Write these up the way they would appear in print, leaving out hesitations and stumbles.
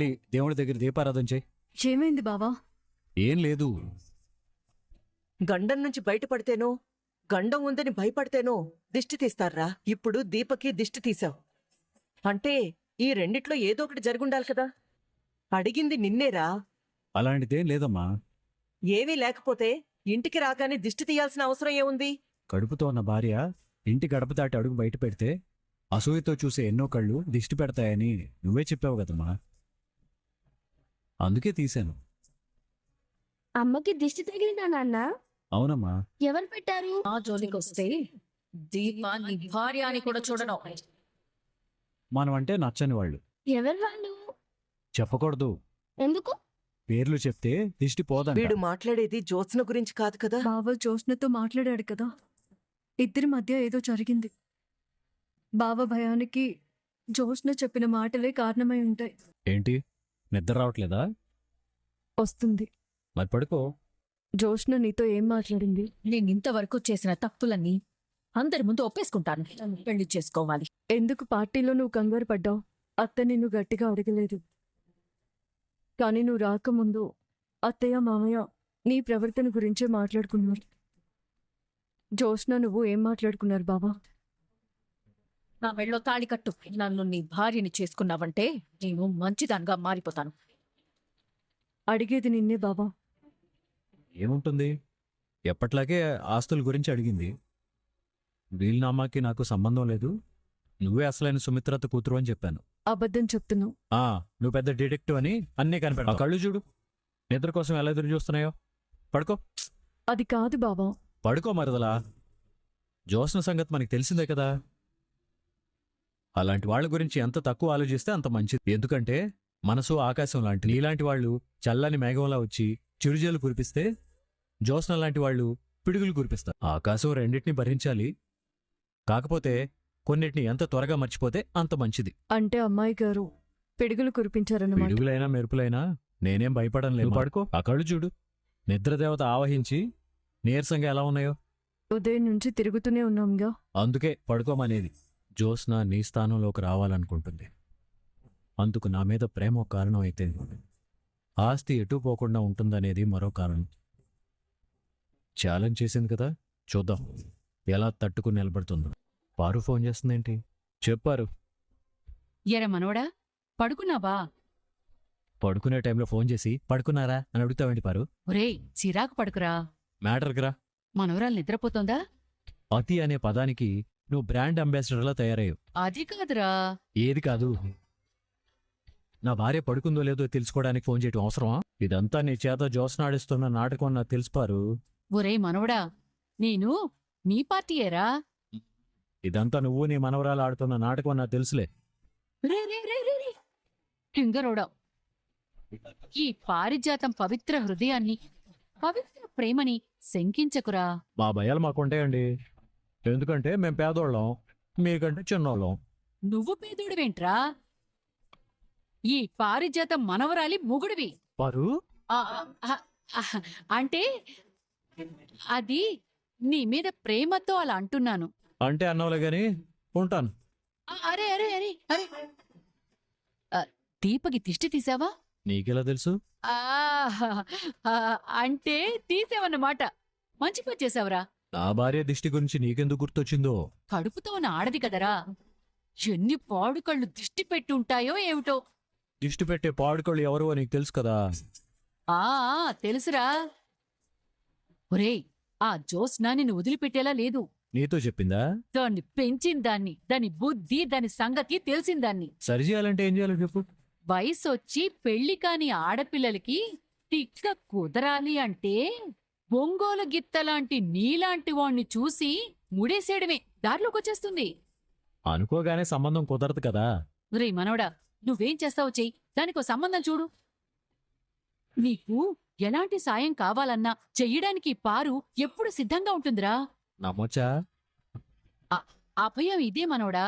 దేవుడి దగ్గర దీపారాధన చేయి. ఏమైంది బావా? ఏం లేదు. గండం నుంచి బయటపడితేనో గండం ఉందని భయపడితేనో దిష్టి తీస్తారా? ఇప్పుడు దీపకి దిష్టి తీశావు అంటే ఈ రెండిట్లో ఏదో ఒకటి జరుగుండాలి కదా. అడిగింది నిన్నేరా. అలాంటిదేం లేదమ్మా. ఏమీ లేకపోతే ఇంటికి రాగానే దిష్టి తీయాల్సిన అవసరం ఏముంది? కడుపుతో ఉన్న భార్య ఇంటి గడప దాటి అడుగు బయట పెడితే అసూయతో చూసే ఎన్నో కళ్ళు దిష్టి పెడతాయని నువ్వే చెప్పావు కదమ్మా. అందుకే తీశాను. అమ్మకి దిష్టి తగిలినా నాన్న? అవునమ్మా. ఎవరు పెట్టారు? ఆ జోలికొస్తే దీప నీ భార్య అని కూడా చూడను. మనం అంటే నచ్చని వాళ్ళు. ఎవరు వాళ్ళు? చెప్పకూడదు. ఎందుకు? పేర్లు చెప్తే దిష్టి పోదంట. వీడు మాట్లాడేది జ్యోత్స్న గురించి కాదు కదా. బావ జ్యోత్స్నతో మాట్లాడాడు కదా, ఇద్దరి మధ్య ఏదో జరిగింది. బావ భయానికి జ్యోత్స్న చెప్పిన మాటలే కారణమై ఉంటాయి. ఏంటి, నిద్ర రావట్లేదా? వస్తుంది. మరి పడుకో. జ్యోత్స్న నీతో ఏం మాట్లాడింది? నేను ఇంతవరకు చేసిన తప్పులన్నీ అందరి ముందు ఒప్పేసుకుంటాను. పెళ్లి చేసుకోవాలి. ఎందుకు పార్టీలో నువ్వు కంగారు పడ్డావు? అత్త నిన్ను గట్టిగా అడగలేదు, కానీ నువ్వు రాకముందు అత్తయ్య మామయ్య నీ ప్రవర్తన గురించే మాట్లాడుకున్నారు. జ్యోత్స్న నువ్వు ఏం మాట్లాడుకున్నారు బావా? నా మెళ్ళో తాళి కట్టు. నన్ను నీ భార్యని చేసుకున్నావంటే నేను మంచిదానిగా మారిపోతాను. అడిగేది నిన్నే బావా. ఏముంటుంది, ఎప్పట్లాగే ఆస్తుల గురించి అడిగింది. వీలునామాకి నాకు సంబంధం లేదు, నువ్వే అసలైన సుమిత్రత కూతురు అని చెప్పాను. అబద్ధం చెప్తున్నావు. నువ్వు పెద్ద డిటెక్టివ్ అని అన్నీ కనిపెడతావు. కళ్ళు చూడు, నిద్ర కోసం ఎలా ఎదురు చూస్తున్నాయో. పడుకో. అది కాదు బావా. పడుకో మరదలా. జ్యోత్స్న సంగతి మనకి తెలిసిందే కదా. అలాంటి వాళ్ళ గురించి ఎంత తక్కువ ఆలోచిస్తే అంత మంచిది. ఎందుకంటే మనసు ఆకాశం లాంటి నీలాంటి వాళ్ళు చల్లని మేఘంలా వచ్చి చిరుజలు కురిపిస్తే, జ్యోత్స్న లాంటి వాళ్ళు పిడుగులు కురిపిస్తారు. ఆకాశం రెండింటిని భరించాలి, కాకపోతే కొన్నిటిని ఎంత త్వరగా మర్చిపోతే అంత మంచిది. అంటే అమ్మాయి గారు పిడుగులు కురిపించారన్నమాట. పిడుగులైనా మెరుపులైనా నేనేం భయపడను లేదు. పడుకో. ఆ కళ్ళు చూడు, నిద్రదేవత ఆవహించి నీరసంగా ఎలా ఉన్నాయో. ఉదయం నుంచి తిరుగుతూనే ఉన్నాంగా. అందుకే పడుకోమనేది. జ్యోత్స్న నీ స్థానంలోకి రావాలనుకుంటుంది. అందుకు నా మీద ప్రేమ ఒక కారణం అయితే, ఆస్తి ఎటు పోకుండా ఉంటుందనేది మరో కారణం. ఛాలెంజ్ చేసింది కదా, చూద్దాం ఎలా తట్టుకుని నిలబడుతుందో. పారు ఫోన్ చేస్తుందేంటి? చెప్పారు. ఎర మనవడా, పడుకున్నావా? పడుకునే టైంలో ఫోన్ చేసి పడుకున్నారా అని అడుగుతావేంటి పారు? ఒరేయ్, చిరాకు పడుకురా. మ్యాటర్కి రా. మనవరాలు నిద్రపోతోందా? అతి అనే పదానికి నువ్వు బ్రాండ్ అంబాసిడర్లా తయారయ్యావు. అది కాదురా. ఏది కాదు? నా భార్య పడుకుందో లేదో తెలుసుకోవడానికి ఫోన్ చేయటం అవసరమా? ఇదంతా నీ చేత జ్యోత్స్న ఆడిస్తున్న నాటకం నాకు తెలుసుపారు. ఒరేయ్ మనవడా, నేను నీ పార్టీయేరా. ఇదంతా నువ్వు నీ మనవరాలు ఆడుతున్న నాటకం నాకు తెలుసులే. రే రే రే రే రే కింగరోడా, ఈ పారిజాతం పవిత్ర హృదయాన్ని, పవిత్ర ప్రేమని శంకించకురా. మా భయాలు మాకుంటాయండి, ఎందుకంటే మేం పేదోళ్ళం, మీకంటే చిన్నోళ్ళం. నువ్వు పేదోడివేంట్రా? ఈ పారిజాతం మనవరాలి మొగుడివి. పారు, ఆ, ఆ, ఆ, అంటే అది నీ మీద ప్రేమతో అలా అంటున్నాను. అంటే అన్నోలే గాని ఉంటాను. అరే అరే అరే అరే దీపకి దిష్టి తీసావా? నీకెలా తెలుసు? ఆ, అంటే తీసావన్నమాట. మంచి పని చేసావురా. నా భార్య దిష్టి గురించి నీకెందుకు గుర్తొచ్చిందో? కడుపుతో ఉన్న ఆడది కదరా, ఎన్ని పాడుకళ్ళు దిష్టి పెట్టి ఉంటాయో ఏమిటో. దిష్టి పెట్టే పాడుకోళ్ళు ఎవరో నీకు తెలుసు కదా. ఆ తెలుసురా. ఒరేయ్, ఆ జ్యోత్స్న నిన్ను వదిలిపెట్టేలా లేదు. నీతో చెప్పిందా? దాన్ని పెంచిందాన్ని, దాని బుద్ధి, దాని సంగతి తెలిసిందాన్ని. సరిచేయాలంటే ఏం చేయాలి చెప్పు? వయసొచ్చి పెళ్లి కాని ఆడపిల్లలకి తిక్క కుదరాలి అంటే ఒంగోలు గిత్తలాంటి నీలాంటి వాణ్ణి చూసి ముడేసేయడమే దారిలోకొచ్చేస్తుంది. అనుకోగానే సంబంధం కుదరదు కదా. రే మనవడా, నువ్వేం చేస్తావో చెయ్యి, దానికో సంబంధం చూడు. నీకు ఎలాంటి సాయం కావాలన్నా చెయ్యడానికి పారు ఎప్పుడు సిద్ధంగా ఉంటుందిరా. నమ్మొచ్చా? అభయం ఇదే మనవడా,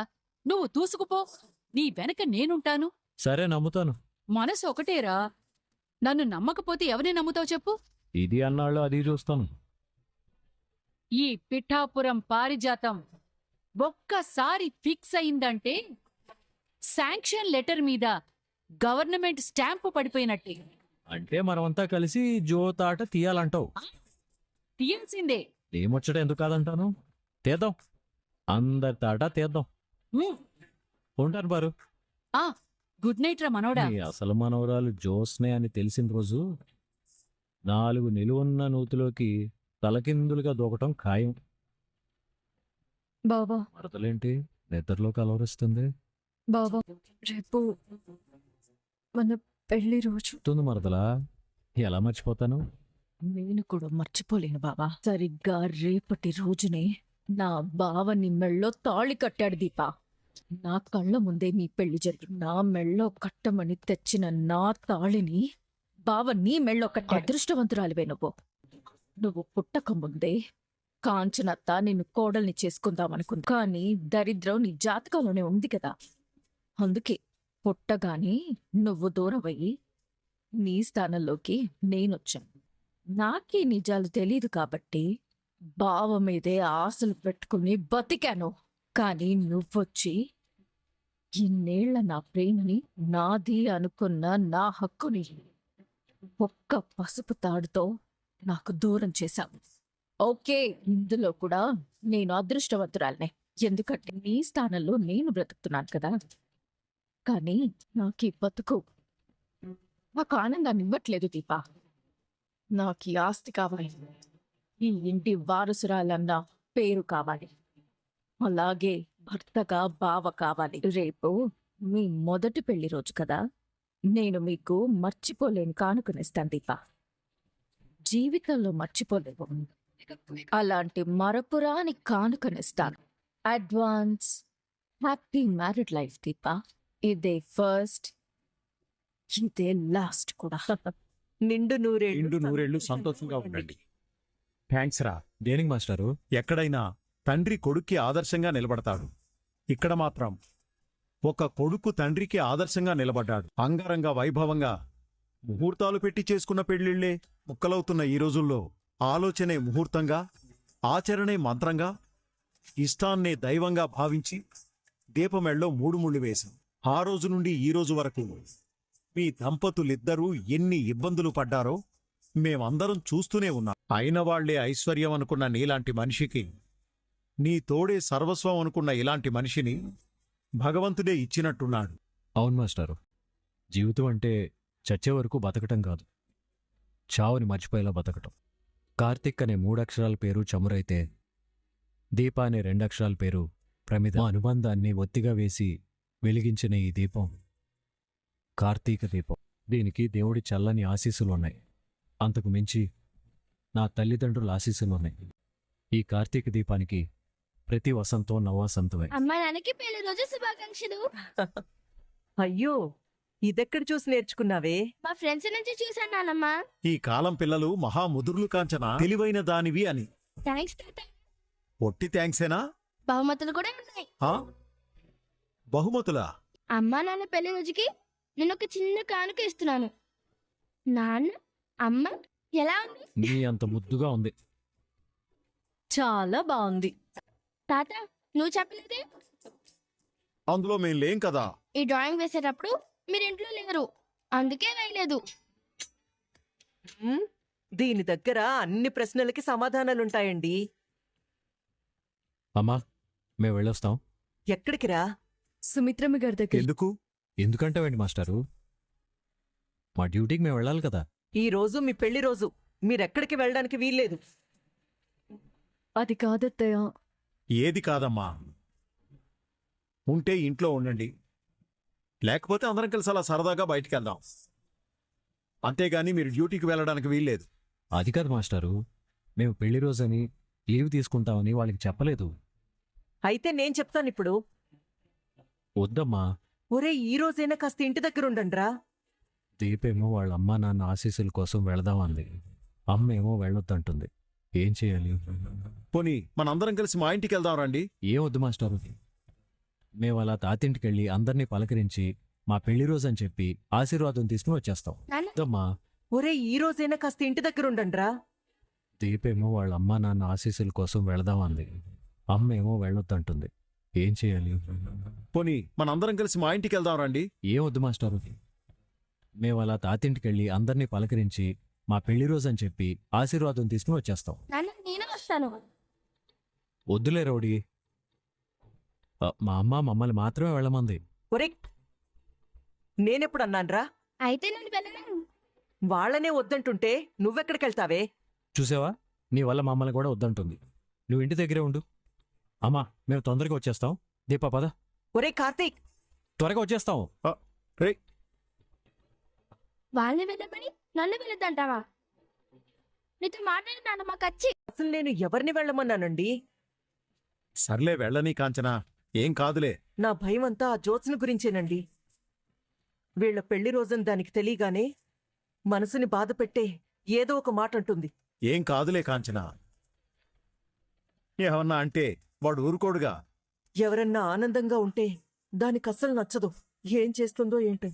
నువ్వు దూసుకుపో, నీ వెనక నేనుంటాను. సరే, నమ్ముతాను. మనసు ఒకటేరా, నన్ను నమ్మకపోతే ఎవరిని నమ్ముతావు చెప్పు? ఇది అన్నాళ్ళు అది చూస్తాను. ఈ పిఠాపురం పారిజాతం ఒక్కసారి ఫిక్స్ అయిందంటే శాంక్షన్ లెటర్ మీద గవర్నమెంట్ స్టాంపు పడిపోయినట్టే. అంటే మనమంతా కలిసి జోతాట తీయాలంటావు. తీయాల్సిందే. ఏమొచ్చట ఎందుకు కాదంటాను? తీద్దాం, అందరి తాట తీద్దాం. ఉమ్. ఉంటాను బారు. ఆ గుడ్ నైట్ రా మనోడా. నీ అసలు మనవరాలు జోస్నే అని తెలిసిన రోజు 4 నిలువున్న నూతిలోకి తలకిందులుగా దూకటం ఖాయం. బావా మరదలేంటి నిద్రలో కలవరిస్తుంది? బావా రేపు మన పెళ్లి రోజు. తుంది మరదలా, ఎలా మర్చిపోతాను? నేను కూడా మర్చిపోలేను బావా. సరిగ్గా రేపటి రోజునే నా బావ నీ మెళ్ళో తాళి కట్టాడు దీపా. నా కళ్ళ ముందే మీ పెళ్లి జరిగింది. నా మెళ్ళో కట్టమని తెచ్చిన నా తాళిని బావ నీ మెళ్ళో కట్టాడు. అదృష్టవంతురాలివే నువ్వు. నువ్వు పుట్టక ముందే కాంచనత్త నిన్ను కోడల్ని చేసుకుందామనుకుంది. కానీ దరిద్రం నీ జాతకంలోనే ఉంది కదా. అందుకే పుట్టగాని నువ్వు దూరమయ్యి నీ స్థానంలోకి నేనొచ్చాను. నాకీ నిజాలు తెలీదు కాబట్టి బావ మీదే ఆశలు పెట్టుకుని బతికాను. కానీ నువ్వొచ్చి ఇన్నేళ్ల నా ప్రేమని నాది అనుకున్న నా హక్కుని ఒక్క పసుపు తాడుతో నాకు దూరం చేశావు. ఓకే, ఇందులో కూడా నేను అదృష్టవంతురాలనే. ఎందుకంటే నీ స్థానంలో నేను బ్రతుకుతున్నాను కదా. కానీ నాకు ఈ బతుకు నాకు ఆనందాన్ని ఇవ్వట్లేదు దీపా. నాకు ఈ ఆస్తి కావాలి, ఈ ఇంటి వారసురాలన్న పేరు కావాలి, అలాగే భర్తగా బావ కావాలి. రేపు మీ మొదటి పెళ్లి రోజు కదా. నేను మీకు మర్చిపోలేని కానుకనిస్తాను దీపా. జీవితంలో మర్చిపోలేవు. అలాంటి మరపురాని కానుకనిస్తాను. Advance happy married life Deepa. ఇదే ఫస్ట్, ఇదే లాస్ట్ కూడా. నిండు ఇండు నూరేళ్లు నూరేళ్లు సంతోషంగా ఉండండి. థ్యాంక్స్ రా. దేనికి మాస్టారు? ఎక్కడైనా తండ్రి కొడుక్కి ఆదర్శంగా నిలబడతాడు. ఇక్కడ మాత్రం ఒక కొడుకు తండ్రికి ఆదర్శంగా నిలబడ్డాడు. అంగరంగ వైభవంగా ముహూర్తాలు పెట్టి చేసుకున్న పెళ్లిళ్లే ముక్కలవుతున్న ఈ రోజుల్లో ఆలోచనే ముహూర్తంగా, ఆచరణే మంత్రంగా, ఇష్టాన్నే దైవంగా భావించి దీపమెళ్ళలో 3 ముళ్ళు వేశాం. ఆ రోజు నుండి ఈ రోజు వరకు మీ దంపతులిద్దరూ ఎన్ని ఇబ్బందులు పడ్డారో మేమందరం చూస్తూనే ఉన్నాం. అయిన వాళ్లే ఐశ్వర్యం అనుకున్న నీలాంటి మనిషికి, నీ తోడే సర్వస్వం అనుకున్న ఇలాంటి మనిషిని భగవంతుడే ఇచ్చినట్టున్నాడు. అవును మాస్టారు, జీవితం అంటే చచ్చే వరకు బతకటం కాదు, చావుని మర్చిపోయేలా బతకటం. కార్తిక్ అనే 3 అక్షరాల పేరు చమురైతే, దీప అనే 2 అక్షరాల పేరు ప్రమిద. మా అనుబంధాన్ని ఒత్తిగా వేసి వెలిగించిన ఈ దీపం కార్తీక దీపం. దీనికి దేవుడి చల్లని ఆశీస్సులున్నాయి. అంతకు మించి నా తల్లిదండ్రుల ఆశీస్సులున్నాయి. ఈ కార్తీక దీపానికి ప్రతి వసంతం నవవసంతమే. అమ్మా నాన్నకి పెళ్లి రోజు శుభాకాంక్షలు. అయ్యో, ఇదెక్కడ చూసి నేర్చుకున్నావే? మా ఫ్రెండ్స్ నుంచి చూసాను నానమ్మ. ఈ కాలం పిల్లలు మహాముదుర్లు కాంచన తెలివైన దానివి అని. థ్యాంక్స్ తాత. ఒట్టి థ్యాంక్సేనా? బహుమతులు కూడా ఉన్నాయి. ఆ? బహుమతులా? అమ్మా నాన్న పెళ్లి రోజుకి నేను ఒక చిన్న కానుక ఇస్తున్నాను. నాన్న, అమ్మ ఎలా ఉంది? నీ అంత ముద్దుగా ఉంది. చాలా బాగుంది. తాత నువ్వు చెప్పలేదే. అందులో మేం లేం కదా. ఈ డ్రాయింగ్ వేసేటప్పుడు మీరు ఇంట్లో లేరు, అందుకే వేయలేదు. ఉమ్, దీని దగ్గర అన్ని ప్రశ్నలకి సమాధానాలుంటాయండి. అమ్మా, మేము వెళ్ళొస్తాం. ఎక్కడికి రా? సుమిత్రమ్మ గారి దగ్గర. ఎందుకు? ఎందుకంటావేంటి మాస్టారు? మా డ్యూటీకి మేము వెళ్ళాలి కదా. ఈ రోజు మీ పెళ్లి రోజు, మీరెక్కడికి వెళ్ళడానికి వీల్లేదు. అది కాదత్తయ్య. ఏది కాదమ్మా. ఉంటే ఇంట్లో ఉండండి, లేకపోతే అందరం కలిసి అలా సరదాగా బయటికి వెళ్దాం. అంతేగాని మీరు డ్యూటీకి వెళ్ళడానికి వీల్లేదు. అది కాదు మాస్టారు, మేము పెళ్లి రోజని లీవ్ తీసుకుంటామని వాళ్ళకి చెప్పలేదు. అయితే నేను చెప్తాను ఇప్పుడు. వద్దమ్మా. ఒరే, ఈ రోజైనా కాస్త ఇంటి దగ్గర ఉండండిరా. దీపేమో వాళ్ళ అమ్మా నాన్న ఆశీస్సుల కోసం వెళదామంది, అమ్మేమో వెళ్ళొద్దంటుంది. ఏం చేయాలి? పోనీ మనందరం కలిసి మా ఇంటికి వెళ్దాం రండి. ఏం వద్దు మాస్టారు, మేము అలా తాతింటికెళ్ళి అందరినీ పలకరించి మా పెళ్లి రోజు అని చెప్పి ఆశీర్వాదం తీసుకుని వచ్చేస్తాం. నాన్న వద్దమ్మా. ఒరే, ఈ రోజైనా కాస్త ఇంటి దగ్గర ఉండండిరా. దీపేమో వాళ్ళ అమ్మా నాన్న ఆశీస్సుల కోసం వెళదామంది, అమ్మేమో వెళ్ళొద్దంటుంది. ఏం చేయాలి? పోనీ మనందరం కలిసి మా ఇంటికి వెళ్దాం రండి. ఏం వద్దు మాస్టారు, మేము అలా తాతింటికెళ్ళి అందరినీ పలకరించి మా పెళ్లి రోజు అని చెప్పి ఆశీర్వాదం తీసుకుని వచ్చేస్తాం. నాన్న నేను వస్తాను. వద్దులే రౌడీ. మా అమ్మ మమ్మల్ని మాత్రమే వెళ్ళమంది. ఒరే, నేనెప్పుడు అన్నాన్రా? అయితే నేను వెళ్ళను. వాళ్ళనే వద్దంటుంటే నువ్వెక్కడికెళ్తావే? చూసావా, నీ వల్ల మమ్మల్ని కూడా వద్దంటుంది. నువ్వు ఇంటి దగ్గరే ఉండు. అమ్మా, మేము తొందరగా వచ్చేస్తాం. దీపా పద, ఒరే కార్తీక్, త్వరగా వచ్చేస్తాం. రే, వాళ్ళని వెళ్ళమని నన్ను వెళ్ళొద్దంటావా? నీతో మాట్లాడి నాన్న మాకు వచ్చి. అసలు నేను ఎవరిని వెళ్ళమన్నానండి? సర్లే వెళ్ళనీ కాంచనా, ఏం కాదులే. నా భయం అంతా ఆ జ్యోత్స్న గురించేనండి. వీళ్ల పెళ్లి రోజని దానికి తెలియగానే మనసుని బాధ పెట్టే ఏదో ఒక మాట అంటుంది. ఏం కాదులే కాంచనా. ఏమన్నా అంటే వాడు ఊరుకోడుగా. ఎవరన్నా ఆనందంగా ఉంటే దానికి అస్సలు నచ్చదు. ఏం చేస్తుందో ఏంటో.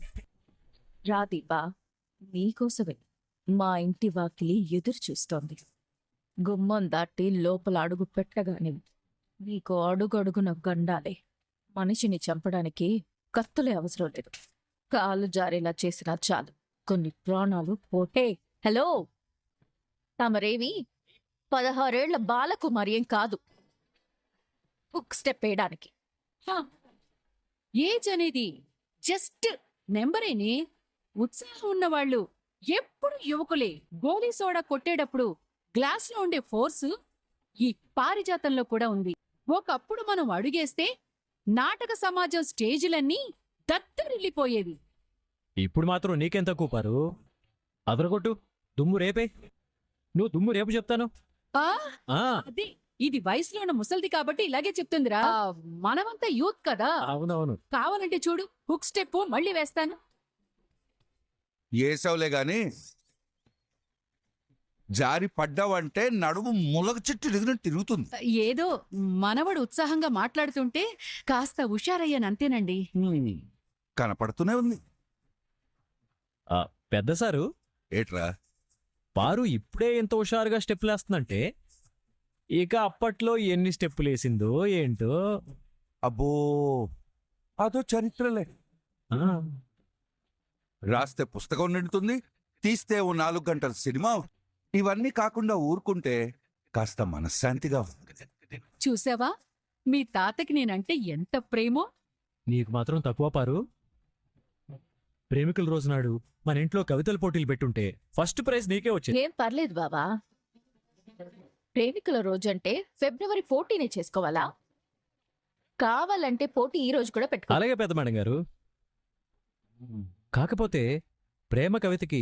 రా దీపా, నీకోసమే మా ఇంటి వాకిలి ఎదురు చూస్తోంది. గుమ్మం దాటి లోపల అడుగు పెట్టగానే నీకు అడుగడుగున గండాలే. మనిషిని చంపడానికి కత్తులే అవసరం లేదు. కాలు జారేలా చేసినా చాలు, కొన్ని ప్రాణాలు పోటే. హలో, తమరేవి 16 ఏళ్ల బాలకుమారి ఏం కాదు హుక్ స్టెప్ వేయడానికి. ఏజ్ అనేది జస్ట్ నెంబరేనే. ఉత్సాహం ఉన్నవాళ్ళు ఎప్పుడు యువకులే. గోలీ సోడా కొట్టేటప్పుడు గ్లాస్లో ఉండే ఫోర్సు ఈ పారిజాతంలో కూడా ఉంది. ఒకప్పుడు మనం అడుగేస్తే నాటక సమాజం స్టేజీలన్నీ దత్తరిల్లిపోయేవి. ఇప్పుడు మాత్రం నీకేం తక్కువ పారు. అదరగొట్టు, దుమ్ము రేపే. నువ్వు దుమ్ము రేపు చెప్తాను. ఆ ఆ, అది ఇది వయసులో ఉన్న ముసల్ది కాబట్టి ఇలాగే చెప్తుందిరా. మనమంతా యూత్ కదా. అవునవును. కావాలంటే చూడు, హుక్ స్టెప్ మళ్ళీ వేస్తాను. ఏసవులే గాని జారి పడ్డావంటే నడుము ములగ చెట్టు ఎదిగినట్టు తిరుగుతుంది. ఏదో మనవడు ఉత్సాహంగా మాట్లాడుతుంటే కాస్త హుషారయ్యానంతేనండి. కనపడుతూనే ఉంది. పెద్ద సారు, ఏట్రా? పారు ఇప్పుడే ఎంత హుషారుగా స్టెప్పులు వేస్తుందంటే ఇక అప్పట్లో ఎన్ని స్టెప్పులు వేసిందో ఏంటో. అబ్బో, అదో చరిత్రలే. ఆ, రాస్తే పుస్తకం నిండుతుంది, తీస్తే ఓ 4 గంటల సినిమా. ఇవన్నీ కాకుండా ఊరుకుంటే కాస్త మనశ్శాంతిగా ఉంది. చూసావా, మీ తాతకి నేనంటే ఎంత ప్రేమో. నీకు మాత్రం తక్కువ పారు. ప్రేమికుల రోజు నాడు మన ఇంట్లో కవితల పోటీలు పెట్టుంటే ఫస్ట్ ప్రైజ్ నీకే వచ్చింది. ఏం పర్లేదు బావా. ప్రేమికుల రోజంటే ఫిబ్రవరి 14 చేసుకోవాలా? కావాలంటే పోటీ ఈ రోజు కూడా పెట్టుకో. అలాగే పెద్ద మేడం గారు. కాకపోతే ప్రేమ కవితకి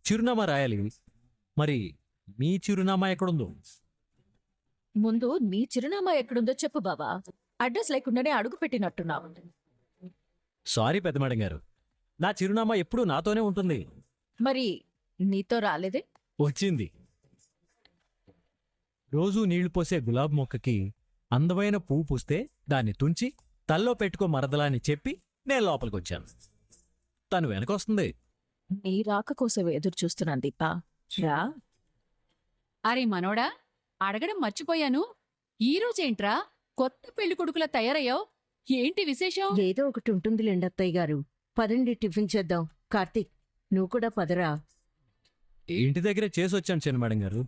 చిరునామా రాయాలి. మరి మీ చిరునామా ఎక్కడుందో? ముందు నీ చిరునామా ఎక్కడుందో చెప్పు బావా. అడ్రస్ లేకుండానే అడుగు పెట్టినట్టున్నావు. సారీ పెద్ద మేడం గారు, నా చిరునామా ఎప్పుడూ నాతోనే ఉంటుంది. మరి నీతో రాలేదే? వచ్చింది. రోజూ నీళ్లు పోసే గులాబ్ మొక్కకి అందమైన పువ్వు పూస్తే దాన్ని తుంచి తల్లో పెట్టుకో మరదలా అని చెప్పి నేను లోపలికొచ్చాను. తను వెనకొస్తుంది. నీ రాక కోసం ఎదురు చూస్తున్నాను దీపా. రా. అరే మనోడా, అడగడం మర్చిపోయాను. ఈ రోజేంట్రా కొత్త పెళ్లి కొడుకులా తయారయ్యావు? ఏంటి విశేషం? ఏదో ఒకటి ఉంటుందిలేండి అత్తయ్య గారు. పదండి టిఫిన్ చేద్దాం. కార్తీక్, నువ్వు కూడా పదరా. ఇంటి దగ్గర చేసి వచ్చాను చిన్న మేడం గారు.